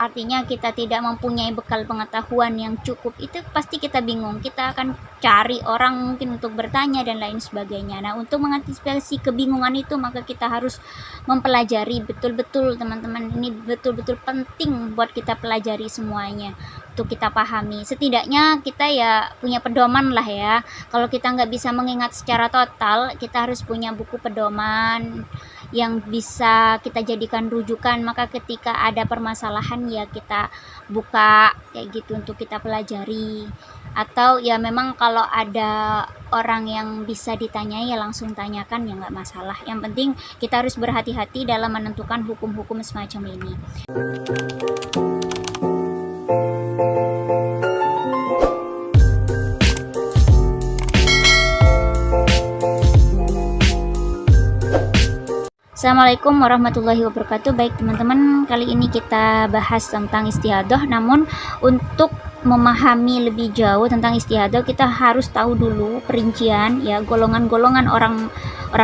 artinya kita tidak mempunyai bekal pengetahuan yang cukup, itu pasti kita bingung. Kita akan cari orang mungkin untuk bertanya dan lain sebagainya. Nah, untuk mengantisipasi kebingungan itu maka kita harus mempelajari betul-betul, teman-teman. Ini betul-betul penting buat kita pelajari semuanya untuk kita pahami. Setidaknya kita ya punya pedoman lah ya. Kalau kita nggak bisa mengingat secara total, kita harus punya buku pedoman yang bisa kita jadikan rujukan. Maka ketika ada permasalahan ya kita buka kayak gitu untuk kita pelajari. Atau ya memang kalau ada orang yang bisa ditanyai ya langsung tanyakan, ya nggak masalah. Yang penting kita harus berhati-hati dalam menentukan hukum-hukum semacam ini. Assalamualaikum warahmatullahi wabarakatuh. Baik teman-teman, kali ini kita bahas tentang istihadah. Namun untuk memahami lebih jauh tentang istihadah, kita harus tahu dulu perincian ya golongan-golongan orang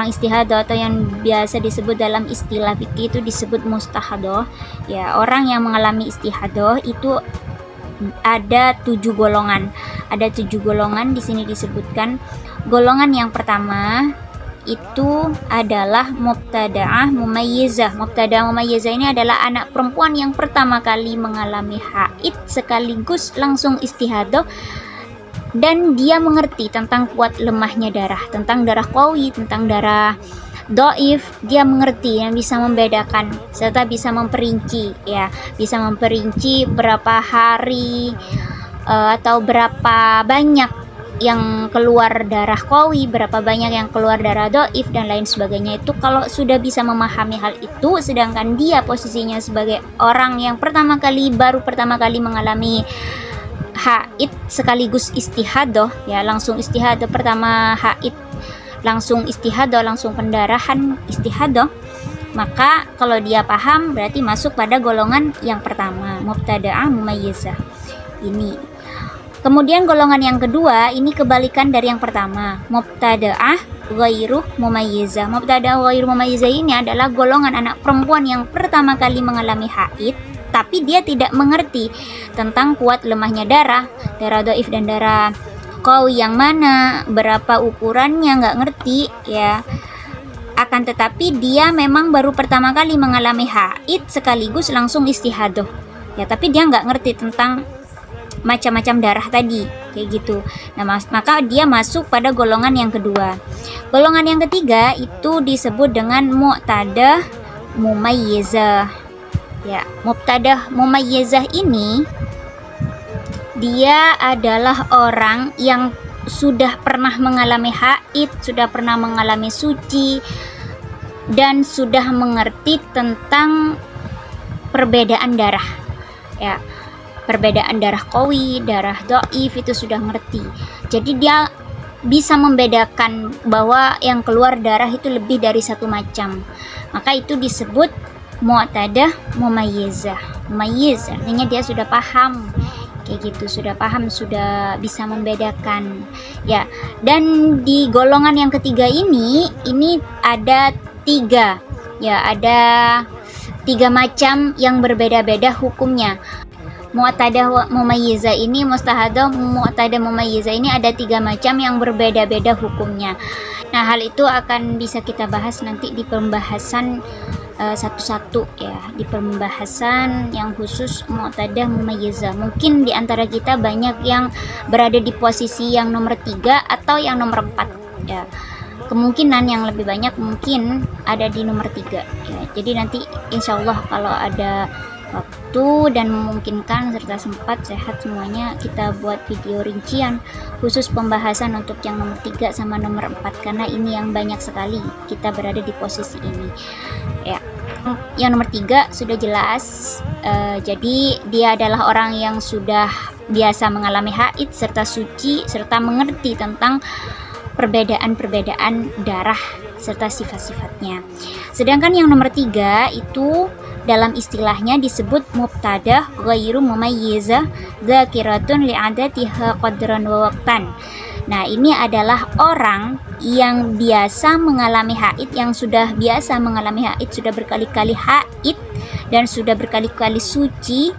istihadah, atau yang biasa disebut dalam istilah fikih itu disebut mustahadah. Ya, orang yang mengalami istihadah itu ada 7 golongan. Ada 7 golongan di sini disebutkan. Golongan yang pertama itu adalah mubtada'ah mumayyizah. Mubtada'ah mumayyizah ini adalah anak perempuan yang pertama kali mengalami haid sekaligus langsung istihadah, dan dia mengerti tentang kuat lemahnya darah, tentang darah qawi, tentang darah dhaif. Dia mengerti dan bisa membedakan serta bisa memperinci ya, bisa memperinci berapa hari atau berapa banyak yang keluar darah qawi, berapa banyak yang keluar darah dhaif dan lain sebagainya. Itu kalau sudah bisa memahami hal itu, sedangkan dia posisinya sebagai orang yang pertama kali mengalami haid sekaligus istihadah ya, langsung istihadah, pertama haid langsung istihadah, langsung pendarahan istihadah, maka kalau dia paham berarti masuk pada golongan yang pertama, mubtada'ah mumayyizah ini. Kemudian golongan yang kedua ini kebalikan dari yang pertama, mubtada'ah ghairu mumayyizah. Mubtada'ah ghairu mumayyizah ini adalah golongan anak perempuan yang pertama kali mengalami haid, tapi dia tidak mengerti tentang kuat lemahnya darah dhaif dan darah qawi yang mana, berapa ukurannya, nggak ngerti ya. Akan tetapi dia memang baru pertama kali mengalami haid sekaligus langsung istihadah ya, tapi dia nggak ngerti tentang macam-macam darah tadi kayak gitu. Nah, maka dia masuk pada golongan yang kedua. Golongan yang ketiga itu disebut dengan mu'tadah mumayyizah ya. Mu'tadah mumayyizah ini dia adalah orang yang sudah pernah mengalami haid, sudah pernah mengalami suci, dan sudah mengerti tentang perbedaan darah ya. Perbedaan darah qawi, darah dhaif itu sudah ngerti. Jadi dia bisa membedakan bahwa yang keluar darah itu lebih dari satu macam. Maka itu disebut mu'tadah mumayyizah. Mumayyiz artinya dia sudah paham kayak gitu, sudah paham, sudah bisa membedakan ya. Dan di golongan yang ketiga ini ada 3 ya, ada 3 macam yang berbeda-beda hukumnya. Mu'tadah mumayyizah ini, mustahadah mu'tadah mumayyizah ini ada 3 macam yang berbeda-beda hukumnya. Nah, hal itu akan bisa kita bahas nanti di pembahasan satu-satu ya, di pembahasan yang khusus mu'tadah mumayyizah. Mungkin di antara kita banyak yang berada di posisi yang nomor 3 atau yang nomor 4 ya. Kemungkinan yang lebih banyak mungkin ada di nomor 3 ya. Jadi nanti insya Allah kalau ada waktu dan memungkinkan serta sempat sehat semuanya, kita buat video rincian khusus pembahasan untuk yang nomor 3 sama nomor 4, karena ini yang banyak sekali kita berada di posisi ini ya. Yang nomor 3 sudah jelas, jadi dia adalah orang yang sudah biasa mengalami haid serta suci serta mengerti tentang perbedaan-perbedaan darah serta sifat-sifatnya. Sedangkan yang nomor 3 itu dalam istilahnya disebut mubtadah ghairu mumayyizah dzakiratun li'adatiha qadran wa waqtan. Nah, ini adalah orang yang biasa mengalami haid, yang sudah biasa mengalami haid, sudah berkali-kali haid, dan sudah berkali-kali suci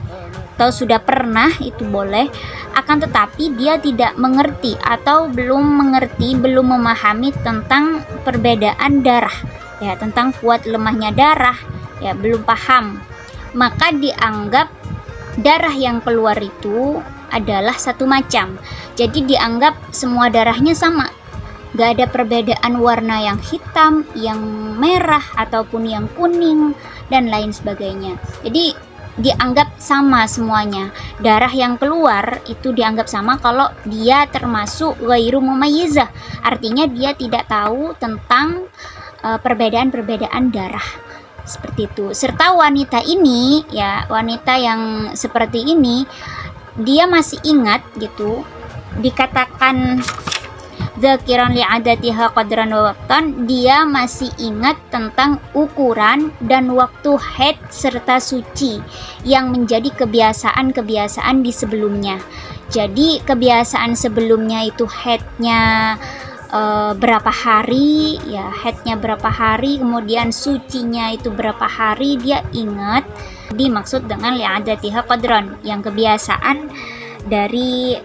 atau sudah pernah, itu boleh. Akan tetapi dia tidak mengerti atau belum mengerti, belum memahami tentang perbedaan darah, ya, tentang kuat lemahnya darah, ya, belum paham, maka dianggap darah yang keluar itu adalah satu macam. Jadi dianggap semua darahnya sama, gak ada perbedaan warna yang hitam, yang merah, ataupun yang kuning, dan lain sebagainya. Jadi dianggap sama semuanya. Darah yang keluar itu dianggap sama kalau dia termasuk ghairu mumayyizah. Artinya dia tidak tahu tentang perbedaan-perbedaan darah. Seperti itu. Serta wanita ini, ya, wanita yang seperti ini, dia masih ingat gitu. Dikatakan dzakiran li'adatiha qadran wa waqtan, dia masih ingat tentang ukuran dan waktu haid serta suci yang menjadi kebiasaan-kebiasaan di sebelumnya. Jadi kebiasaan sebelumnya itu haidnya berapa hari, ya, haidnya berapa hari, kemudian sucinya itu berapa hari, dia ingat. Dimaksud dengan li'adatiha qadran, yang kebiasaan dari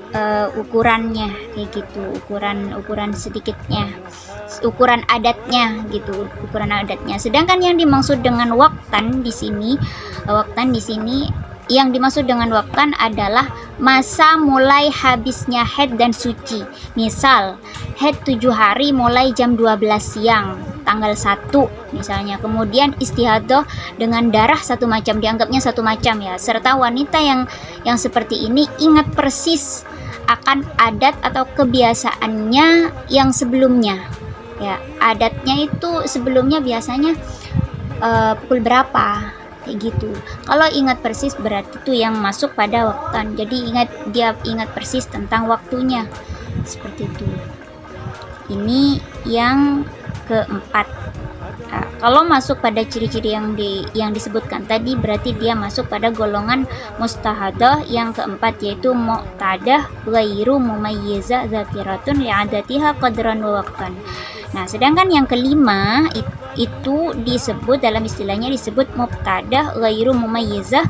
ukurannya, kayak gitu, ukuran sedikitnya, ukuran adatnya gitu, ukuran adatnya. Sedangkan yang dimaksud dengan waktan di sini, yang dimaksud dengan waktan adalah masa mulai habisnya haid dan suci. Misal haid 7 hari mulai jam 12 siang tanggal 1 misalnya, kemudian istihadah dengan darah satu macam, dianggapnya satu macam, ya. Serta wanita yang seperti ini ingat persis akan adat atau kebiasaannya yang sebelumnya, ya. Adatnya itu sebelumnya biasanya pukul berapa, kayak gitu. Kalau ingat persis berarti itu yang masuk pada waktan. Jadi dia ingat persis tentang waktunya, seperti itu. Ini yang keempat. Nah, kalau masuk pada ciri-ciri yang disebutkan tadi, berarti dia masuk pada golongan mustahadah yang keempat, yaitu muqtadah ghairu mumayyizah dzakiratun li'adatiha qadran wa waqtan. Nah, sedangkan yang kelima itu disebut, dalam istilahnya disebut muqtadah ghairu mumayyizah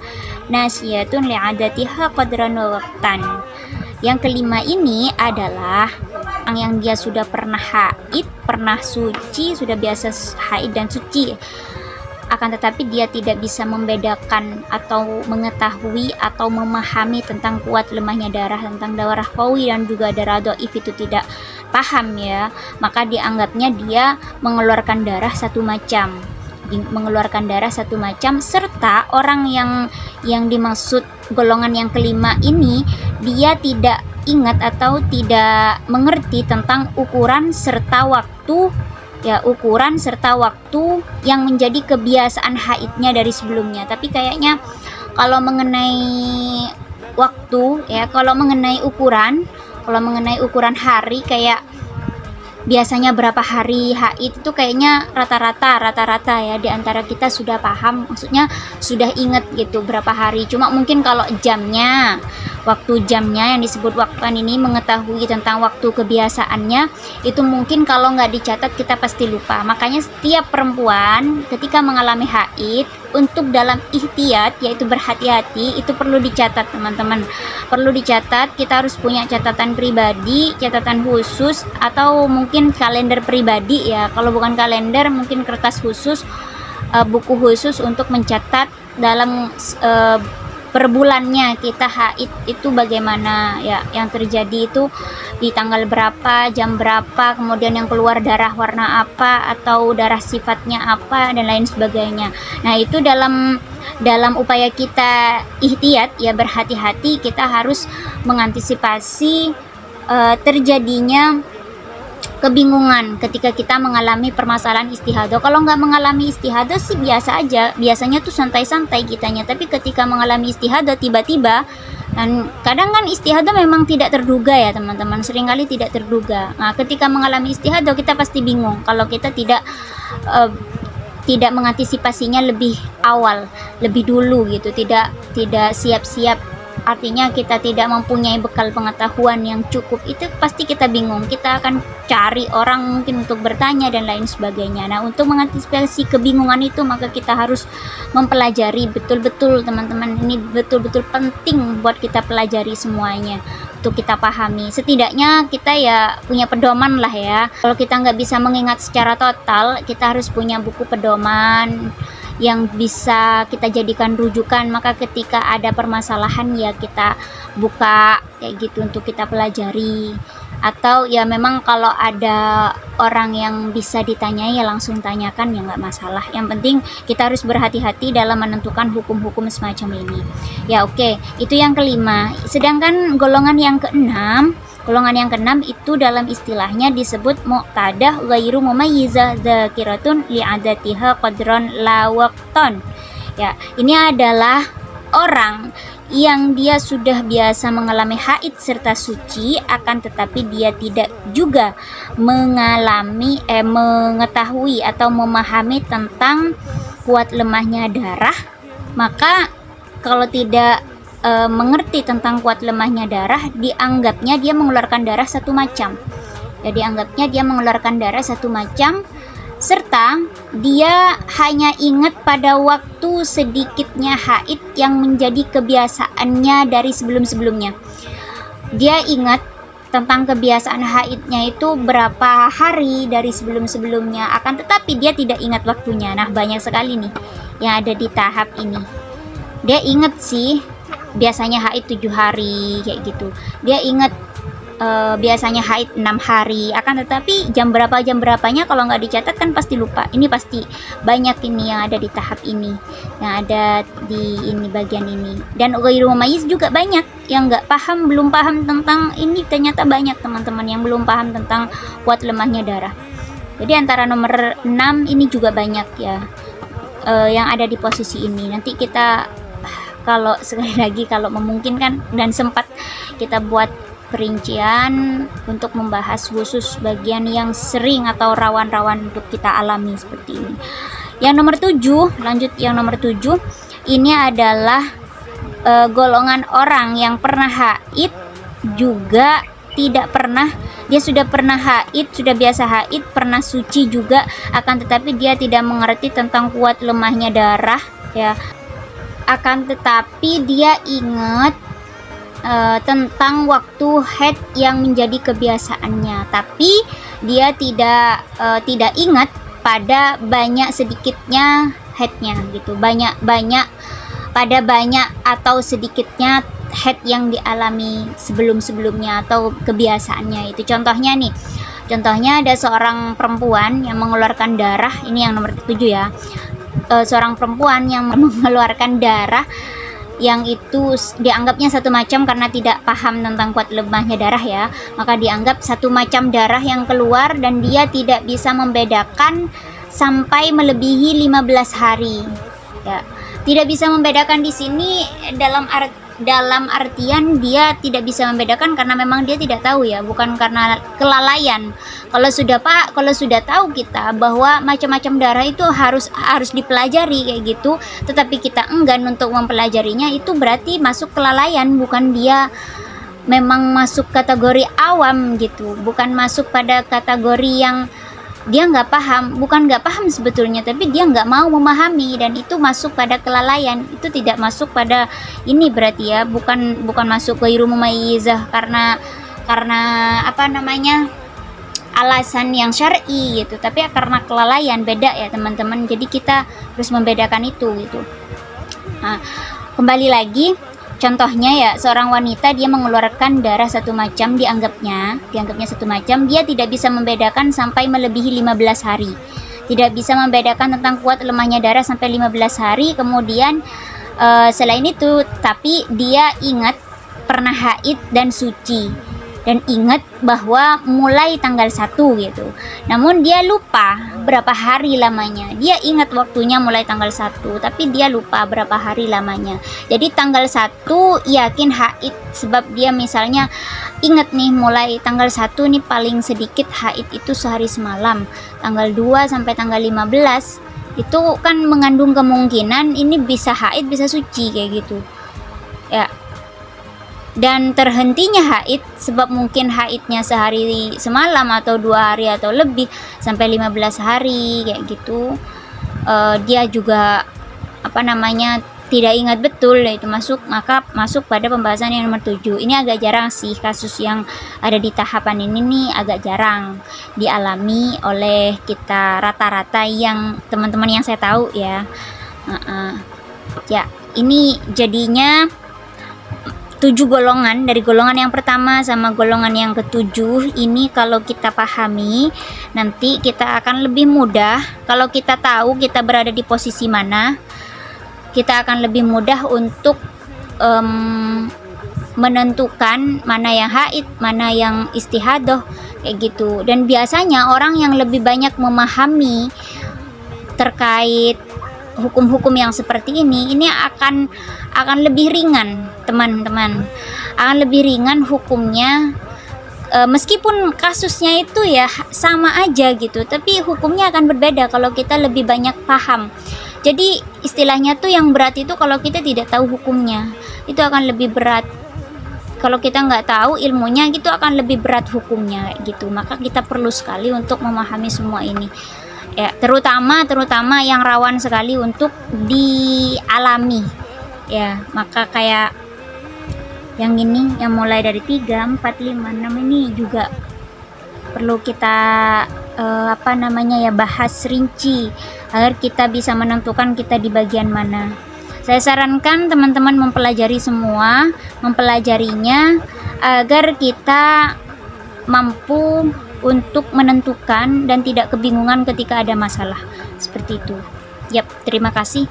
nasiyatun li'adatiha qadran wa waqtan. Yang kelima ini adalah yang dia sudah pernah haid, pernah suci, sudah biasa haid dan suci, akan tetapi dia tidak bisa membedakan atau mengetahui atau memahami tentang kuat lemahnya darah, tentang darah qawi dan juga darah dhaif, itu tidak paham, ya. Maka dianggapnya dia mengeluarkan darah satu macam, serta orang yang dimaksud golongan yang kelima ini, dia tidak ingat atau tidak mengerti tentang ukuran serta waktu, ya, ukuran serta waktu yang menjadi kebiasaan haidnya dari sebelumnya. Tapi kayaknya kalau mengenai waktu, ya, kalau mengenai ukuran hari, kayak biasanya berapa hari haid itu kayaknya rata-rata ya di antara kita sudah paham, maksudnya sudah ingat gitu berapa hari. Cuma mungkin kalau waktu jamnya yang disebut waktan ini, mengetahui tentang waktu kebiasaannya, itu mungkin kalau nggak dicatat kita pasti lupa. Makanya setiap perempuan ketika mengalami haid, untuk dalam ihtiyat, yaitu berhati-hati, itu perlu dicatat, teman-teman. Perlu dicatat, kita harus punya catatan pribadi, catatan khusus, atau mungkin kalender pribadi, ya. Kalau bukan kalender, mungkin kertas khusus, buku khusus untuk mencatat dalam per bulannya kita haid itu bagaimana, ya, yang terjadi itu di tanggal berapa, jam berapa, kemudian yang keluar darah warna apa, atau darah sifatnya apa, dan lain sebagainya. Nah, itu dalam upaya kita ihtiyat, ya, berhati-hati, kita harus mengantisipasi terjadinya kebingungan ketika kita mengalami permasalahan istihadah. Kalau nggak mengalami istihadah sih biasa aja, biasanya tuh santai-santai kitanya. Tapi ketika mengalami istihadah tiba-tiba, dan kadang kan istihadah memang tidak terduga, ya teman-teman, seringkali tidak terduga. Nah, ketika mengalami istihadah kita pasti bingung kalau kita tidak mengantisipasinya lebih awal, lebih dulu gitu, tidak siap-siap artinya kita tidak mempunyai bekal pengetahuan yang cukup, itu pasti kita bingung, kita akan cari orang mungkin untuk bertanya dan lain sebagainya. Nah, untuk mengantisipasi kebingungan itu maka kita harus mempelajari betul-betul teman-teman, ini betul-betul penting buat kita pelajari semuanya untuk kita pahami. Setidaknya kita ya punya pedoman lah ya. Kalau kita nggak bisa mengingat secara total, kita harus punya buku pedoman yang bisa kita jadikan rujukan, maka ketika ada permasalahan ya kita buka kayak gitu untuk kita pelajari. Atau ya memang kalau ada orang yang bisa ditanyai ya langsung tanyakan, ya nggak masalah. Yang penting kita harus berhati-hati dalam menentukan hukum-hukum semacam ini ya. Oke, itu yang kelima. Sedangkan golongan yang keenam, itu dalam istilahnya disebut muqtadah ghairu mumayyizah dzakiratun li'adatiha qadron la waqton. Ya, ini adalah orang yang dia sudah biasa mengalami haid serta suci, akan tetapi dia tidak juga mengetahui atau memahami tentang kuat lemahnya darah. Maka kalau tidak mengerti tentang kuat lemahnya darah, dianggapnya dia mengeluarkan darah satu macam. Ya, dianggapnya dia mengeluarkan darah satu macam, serta dia hanya ingat pada waktu sedikitnya haid yang menjadi kebiasaannya dari sebelum-sebelumnya. Dia ingat tentang kebiasaan haidnya itu berapa hari dari sebelum-sebelumnya, akan tetapi dia tidak ingat waktunya. Nah, banyak sekali nih yang ada di tahap ini. Dia ingat sih biasanya haid 7 hari kayak gitu, dia ingat biasanya haid 6 hari, akan tetapi jam berapanya kalau nggak dicatat kan pasti lupa. Ini pasti banyak ini yang ada di tahap ini, yang ada di ini bagian ini. Dan ghairu mumayyiz juga banyak yang nggak paham, belum paham tentang ini. Ternyata banyak teman-teman yang belum paham tentang kuat lemahnya darah. Jadi antara nomor 6 ini juga banyak ya yang ada di posisi ini. Nanti kita kalau sekali lagi kalau memungkinkan dan sempat, kita buat perincian untuk membahas khusus bagian yang sering atau rawan-rawan untuk kita alami seperti ini. Yang nomor 7, lanjut yang nomor 7, ini adalah golongan orang yang pernah haid juga tidak pernah, dia sudah pernah haid, sudah biasa haid, pernah suci juga, akan tetapi dia tidak mengerti tentang kuat lemahnya darah ya. Akan tetapi dia ingat tentang waktu haid yang menjadi kebiasaannya, tapi dia tidak ingat pada banyak sedikitnya haidnya gitu, banyak atau sedikitnya haid yang dialami sebelum-sebelumnya atau kebiasaannya itu. Contohnya ada seorang perempuan yang mengeluarkan darah, ini yang nomor 7 ya. Seorang perempuan yang mengeluarkan darah yang itu dianggapnya satu macam karena tidak paham tentang kuat lemahnya darah ya, maka dianggap satu macam darah yang keluar dan dia tidak bisa membedakan sampai melebihi 15 hari ya. Tidak bisa membedakan di sini dalam artian dia tidak bisa membedakan karena memang dia tidak tahu ya, bukan karena kelalaian. Kalau sudah tahu kita bahwa macam-macam darah itu harus dipelajari kayak gitu, tetapi kita enggan untuk mempelajarinya, itu berarti masuk kelalaian, bukan dia memang masuk kategori awam gitu, bukan masuk pada kategori yang dia nggak paham, bukan nggak paham sebetulnya, tapi dia nggak mau memahami, dan itu masuk pada kelalaian. Itu tidak masuk pada ini berarti ya, bukan masuk ghairu mumayyizah karena apa namanya, alasan yang syar'i gitu, tapi karena kelalaian. Beda ya teman-teman, jadi kita harus membedakan itu gitu. Nah, kembali lagi contohnya ya, seorang wanita dia mengeluarkan darah satu macam, dianggapnya satu macam, dia tidak bisa membedakan sampai melebihi 15 hari. Tidak bisa membedakan tentang kuat lemahnya darah sampai 15 hari. Kemudian selain itu, tapi dia ingat pernah haid dan suci, dan ingat bahwa mulai tanggal 1 gitu. Namun dia lupa berapa hari lamanya. Dia ingat waktunya mulai tanggal 1, tapi dia lupa berapa hari lamanya. Jadi tanggal 1 yakin haid, sebab dia misalnya ingat nih mulai tanggal 1 nih paling sedikit haid itu sehari semalam. Tanggal 2 sampai tanggal 15 itu kan mengandung kemungkinan ini bisa haid bisa suci kayak gitu. Ya. dan terhentinya haid, sebab mungkin haidnya sehari semalam atau 2 hari atau lebih sampai 15 hari kayak gitu, dia juga tidak ingat betul itu maka masuk pada pembahasan yang nomor 7. Ini agak jarang sih, kasus yang ada di tahapan ini nih agak jarang dialami oleh kita rata-rata yang teman-teman yang saya tahu ya. Ya, ini jadinya 7 golongan, dari golongan yang pertama sama golongan yang ketujuh ini kalau kita pahami, nanti kita akan lebih mudah kalau kita tahu kita berada di posisi mana. Kita akan lebih mudah untuk menentukan mana yang haid, mana yang istihadah kayak gitu. Dan biasanya orang yang lebih banyak memahami terkait hukum-hukum yang seperti ini akan lebih ringan, teman-teman. Akan lebih ringan hukumnya, meskipun kasusnya itu ya sama aja gitu, tapi hukumnya akan berbeda kalau kita lebih banyak paham. Jadi istilahnya tuh yang berat itu kalau kita tidak tahu hukumnya, itu akan lebih berat. Kalau kita nggak tahu ilmunya gitu akan lebih berat hukumnya gitu. Maka kita perlu sekali untuk memahami semua ini ya, terutama yang rawan sekali untuk dialami ya. Maka kayak yang ini yang mulai dari 3, 4, 5, 6 ini juga perlu kita bahas rinci agar kita bisa menentukan kita di bagian mana. Saya sarankan teman-teman mempelajarinya agar kita mampu untuk menentukan dan tidak kebingungan ketika ada masalah seperti itu. Yap, terima kasih.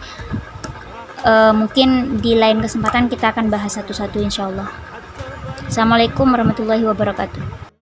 Mungkin di lain kesempatan kita akan bahas satu-satu insyaallah. Assalamualaikum warahmatullahi wabarakatuh.